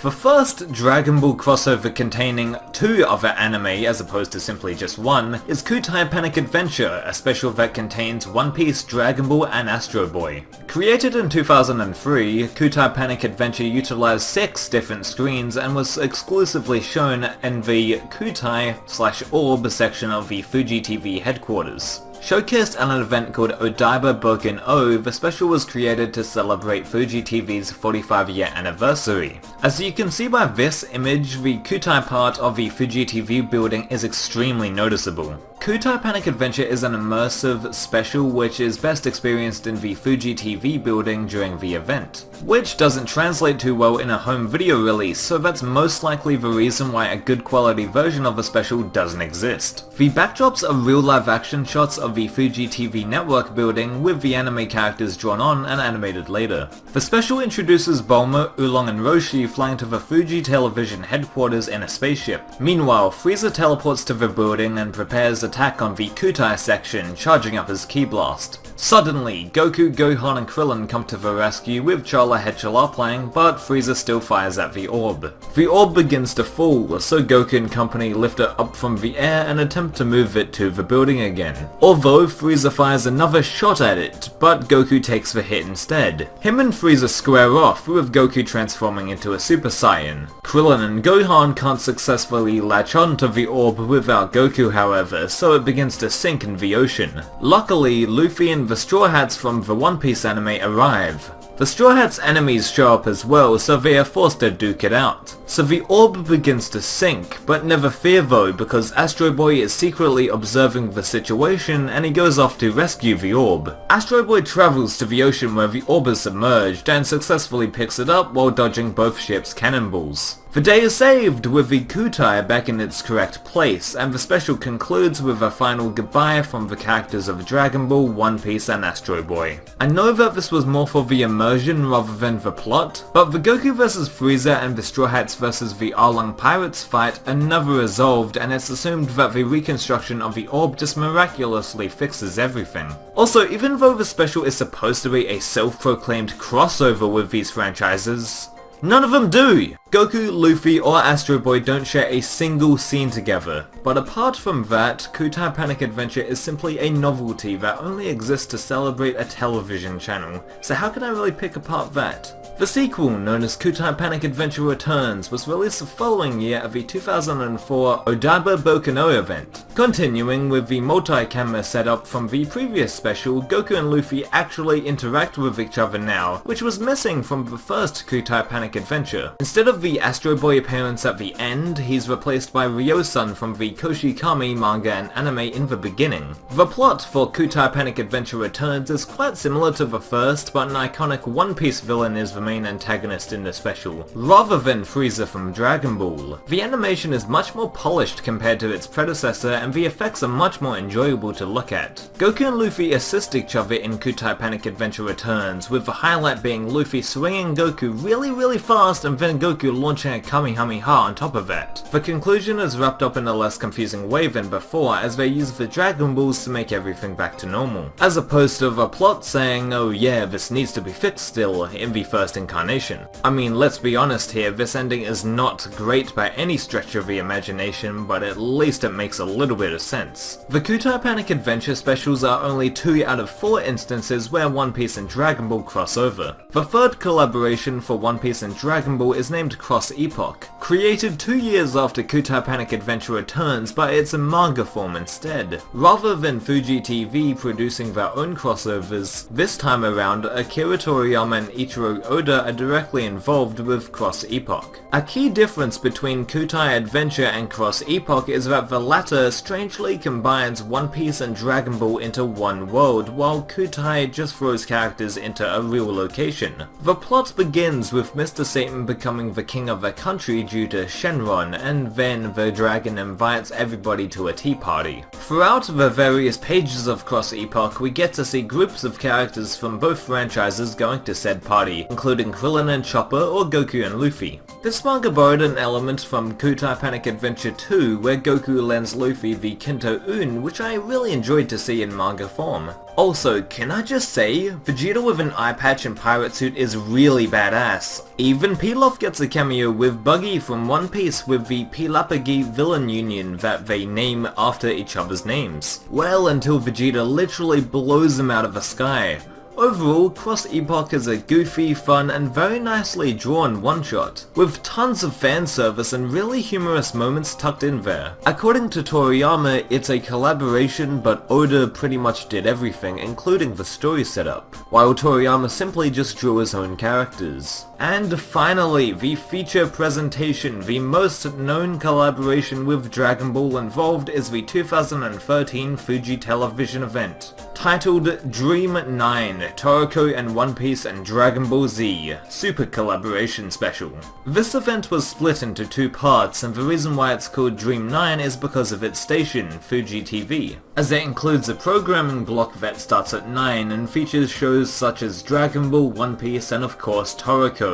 The first Dragon Ball crossover containing 2 other anime as opposed to simply just one is Kutai Panic Adventure, a special that contains One Piece, Dragon Ball and Astro Boy. Created in 2003, Kutai Panic Adventure utilized 6 different screens and was exclusively shown in the Kutai/Orb section of the Fuji TV headquarters. Showcased at an event called Odaiba Boken O, the special was created to celebrate Fuji TV's 45-year anniversary. As you can see by this image, the Kutai part of the Fuji TV building is extremely noticeable. Kutai Panic Adventure is an immersive special which is best experienced in the Fuji TV building during the event, which doesn't translate too well in a home video release, so that's most likely the reason why a good quality version of the special doesn't exist. The backdrops are real live action shots of the Fuji TV network building with the anime characters drawn on and animated later. The special introduces Bulma, Oolong and Roshi flying to the Fuji television headquarters in a spaceship. Meanwhile, Frieza teleports to the building and prepares attack on the Kutai section, charging up his Ki Blast. Suddenly, Goku, Gohan and Krillin come to the rescue with Chala Headchala playing, but Frieza still fires at the orb. The orb begins to fall, so Goku and company lift it up from the air and attempt to move it to the building again. Although Frieza fires another shot at it, but Goku takes the hit instead. Him and Frieza square off, with Goku transforming into a Super Saiyan. Krillin and Gohan can't successfully latch on to the orb without Goku however, so it begins to sink in the ocean. Luckily, Luffy and the Straw Hats from the One Piece anime arrive. The Straw Hats enemies show up as well, so they are forced to duke it out. So the orb begins to sink, but never fear though, because Astro Boy is secretly observing the situation and he goes off to rescue the orb. Astro Boy travels to the ocean where the orb is submerged and successfully picks it up while dodging both ships' cannonballs. The day is saved with the Kutai back in its correct place, and the special concludes with a final goodbye from the characters of Dragon Ball, One Piece and Astro Boy. I know that this was more for the immersion rather than the plot, but the Goku vs Frieza and the Straw Hats vs the Arlong Pirates fight are never resolved, and it's assumed that the reconstruction of the orb just miraculously fixes everything. Also, even though the special is supposed to be a self-proclaimed crossover with these franchises, none of them do! Goku, Luffy or Astro Boy don't share a single scene together. But apart from that, Kutai Panic Adventure is simply a novelty that only exists to celebrate a television channel, so how can I really pick apart that? The sequel, known as Kutai Panic Adventure Returns, was released the following year at the 2004 Odaiba Boken O event. Continuing with the multi-camera setup from the previous special, Goku and Luffy actually interact with each other now, which was missing from the first Kutai Panic Adventure. Instead of the Astro Boy appearance at the end, he's replaced by Ryo-san from the Kochikame manga and anime in the beginning. The plot for Kutai Panic Adventure Returns is quite similar to the first, but an iconic One Piece villain is the main antagonist in the special, rather than Frieza from Dragon Ball. The animation is much more polished compared to its predecessor, and the effects are much more enjoyable to look at. Goku and Luffy assist each other in Kutai Panic Adventure Returns, with the highlight being Luffy swinging Goku really fast and then Goku launching a Kamehameha on top of that. The conclusion is wrapped up in a less confusing way than before, as they use the Dragon Balls to make everything back to normal, as opposed to the plot saying, oh yeah, this needs to be fixed still, in the first incarnation. I mean, let's be honest here, this ending is not great by any stretch of the imagination, but at least it makes a little bit of sense. The Kutai Panic Adventure specials are only 2 out of 4 instances where One Piece and Dragon Ball cross over. The third collaboration for One Piece and Dragon Ball is named Cross Epoch, created 2 years after Kutai Panic Adventure Returns, but it's in manga form instead. Rather than Fuji TV producing their own crossovers, this time around Akira Toriyama and Ichiro Oda are directly involved with Cross Epoch. A key difference between Kutai Adventure and Cross Epoch is that the latter strangely combines One Piece and Dragon Ball into one world, while Kutai just throws characters into a real location. The plot begins with Mr. Satan becoming the king of a country due to Shenron, and then the dragon invites everybody to a tea party. Throughout the various pages of Cross Epoch, we get to see groups of characters from both franchises going to said party, including Krillin and Chopper or Goku and Luffy. This manga borrowed an element from Kutai Panic Adventure 2, where Goku lends Luffy the Kinto Un, which I really enjoyed to see in manga form. Also, can I just say, Vegeta with an eye patch and pirate suit is really badass. Even Pilaf gets a cameo with Buggy from One Piece with the Pilapagi villain union that they name after each other's names. Well, until Vegeta literally blows them out of the sky. Overall, Cross Epoch is a goofy, fun, and very nicely drawn one-shot, with tons of fan service and really humorous moments tucked in there. According to Toriyama, it's a collaboration, but Oda pretty much did everything, including the story setup, while Toriyama simply just drew his own characters. And finally, the feature presentation. The most known collaboration with Dragon Ball involved is the 2013 Fuji television event, titled Dream 9, Toriko and One Piece and Dragon Ball Z, Super Collaboration Special. This event was split into two parts, and the reason why it's called Dream 9 is because of its station, Fuji TV, as it includes a programming block that starts at 9 and features shows such as Dragon Ball, One Piece, and of course Toriko.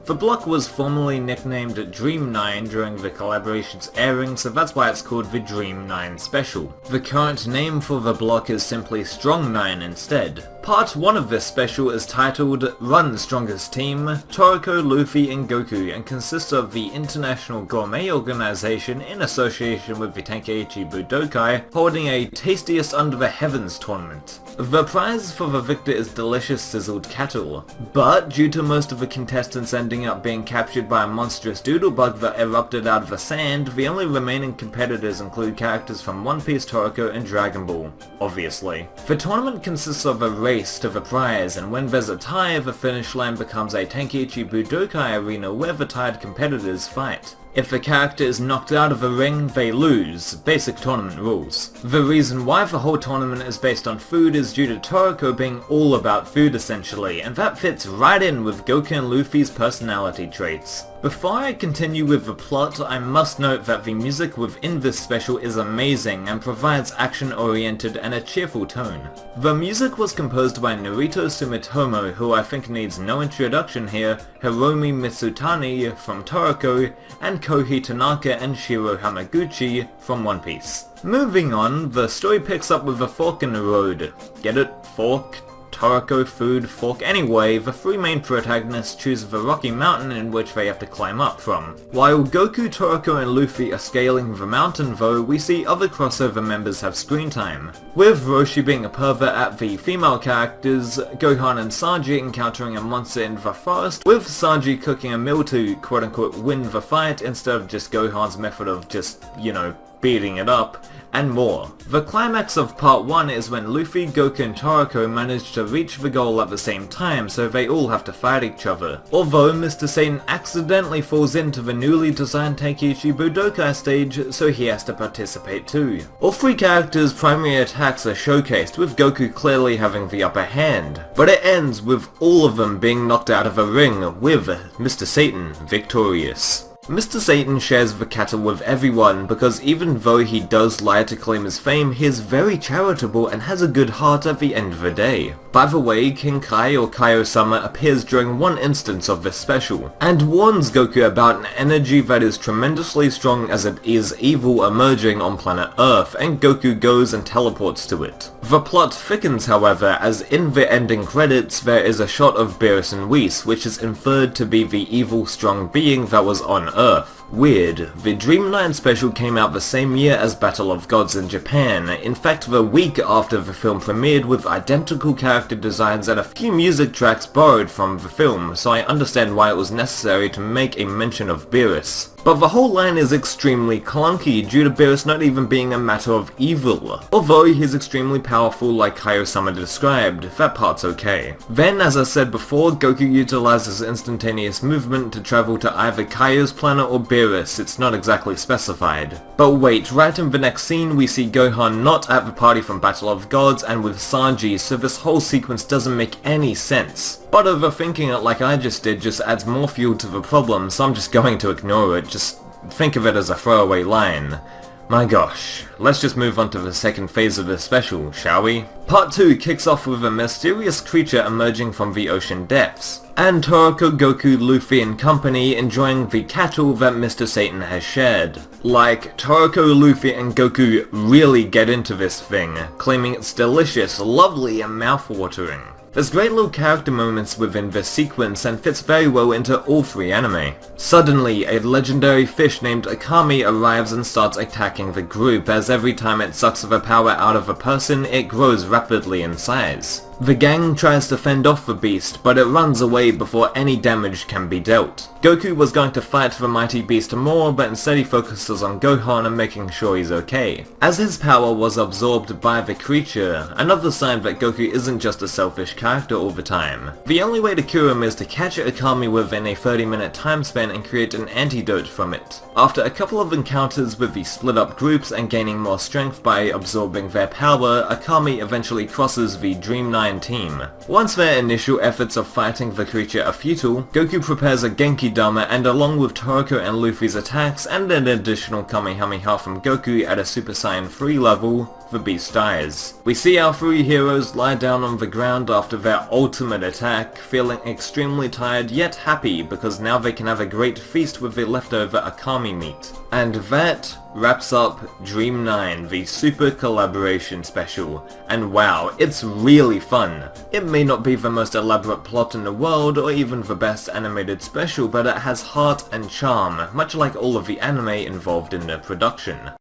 The block was formerly nicknamed Dream 9 during the collaboration's airing, so that's why it's called the Dream 9 Special. The current name for the block is simply Strong 9 instead. Part 1 of this special is titled Run Strongest Team, Toriko, Luffy, and Goku, and consists of the International Gourmet Organization in association with the Tenkaichi Budokai holding a Tastiest Under the Heavens tournament. The prize for the victor is delicious sizzled cattle, but due to most of the contestants ending up being captured by a monstrous doodlebug that erupted out of the sand, the only remaining competitors include characters from One Piece, Toriko, and Dragon Ball, obviously. The tournament consists of a race to the prize, and when there's a tie, the finish line becomes a Tenkaichi Budokai arena where the tied competitors fight. If the character is knocked out of a ring, they lose. Basic tournament rules. The reason why the whole tournament is based on food is due to Toriko being all about food essentially, and that fits right in with Goku and Luffy's personality traits. Before I continue with the plot, I must note that the music within this special is amazing and provides action-oriented and a cheerful tone. The music was composed by Narito Sumitomo, who I think needs no introduction here, Hiromi Mitsutani from Toriko, and Kohei Tanaka and Shiro Hamaguchi from One Piece. Moving on, the story picks up with a fork in the road. Get it? Fork? Toriko, food, fork. Anyway, the three main protagonists choose the rocky mountain in which they have to climb up from. While Goku, Toriko, and Luffy are scaling the mountain though, we see other crossover members have screen time, with Roshi being a pervert at the female characters, Gohan and Sanji encountering a monster in the forest, with Sanji cooking a meal to quote-unquote win the fight instead of just Gohan's method of just, beating it up, and more. The climax of part 1 is when Luffy, Goku, and Toriko manage to reach the goal at the same time, so they all have to fight each other. Although Mr. Satan accidentally falls into the newly designed Tenkaichi Budokai stage, so he has to participate too. All three characters' primary attacks are showcased, with Goku clearly having the upper hand, but it ends with all of them being knocked out of a ring, with Mr. Satan victorious. Mr. Satan shares the cattle with everyone because even though he does lie to claim his fame, he is very charitable and has a good heart at the end of the day. By the way, King Kai or Kaio-sama appears during one instance of this special, and warns Goku about an energy that is tremendously strong as it is evil emerging on planet Earth, and Goku goes and teleports to it. The plot thickens however, as in the ending credits there is a shot of Beerus and Whis, which is inferred to be the evil strong being that was on Earth. Weird. The Dream 9 special came out the same year as Battle of Gods in Japan, in fact the week after the film premiered, with identical character designs and a few music tracks borrowed from the film, so I understand why it was necessary to make a mention of Beerus. But the whole line is extremely clunky due to Beerus not even being a matter of evil. Although he's extremely powerful like Kaio-sama described, that part's okay. Then, as I said before, Goku utilizes instantaneous movement to travel to either Kaio's planet or Beerus, it's not exactly specified. But wait, right in the next scene we see Gohan not at the party from Battle of Gods and with Sanji, so this whole sequence doesn't make any sense. But overthinking it like I just did just adds more fuel to the problem, so I'm just going to ignore it, just think of it as a throwaway line. My gosh, let's just move on to the second phase of this special, shall we? Part 2 kicks off with a mysterious creature emerging from the ocean depths, and Toroko, Goku, Luffy and company enjoying the cattle that Mr. Satan has shared. Like, Toroko, Luffy and Goku really get into this thing, claiming it's delicious, lovely and mouth-watering. There's great little character moments within this sequence and fits very well into all three anime. Suddenly, a legendary fish named Akami arrives and starts attacking the group, as every time it sucks the power out of a person, it grows rapidly in size. The gang tries to fend off the beast, but it runs away before any damage can be dealt. Goku was going to fight the mighty beast more, but instead he focuses on Gohan and making sure he's okay. As his power was absorbed by the creature, another sign that Goku isn't just a selfish character all the time. The only way to cure him is to catch Akami within a 30-minute time span and create an antidote from it. After a couple of encounters with the split up groups and gaining more strength by absorbing their power, Akami eventually crosses the Dream 9 team. Once their initial efforts of fighting the creature are futile, Goku prepares a Genki Dama and along with Toroko and Luffy's attacks and an additional Kamehameha from Goku at a Super Saiyan 3 level, the beast dies. We see our three heroes lie down on the ground after their ultimate attack, feeling extremely tired yet happy because now they can have a great feast with the leftover Akami meat. And that wraps up Dream 9, the Super Collaboration Special. And wow, it's really fun. It may not be the most elaborate plot in the world or even the best animated special, but it has heart and charm, much like all of the anime involved in the production.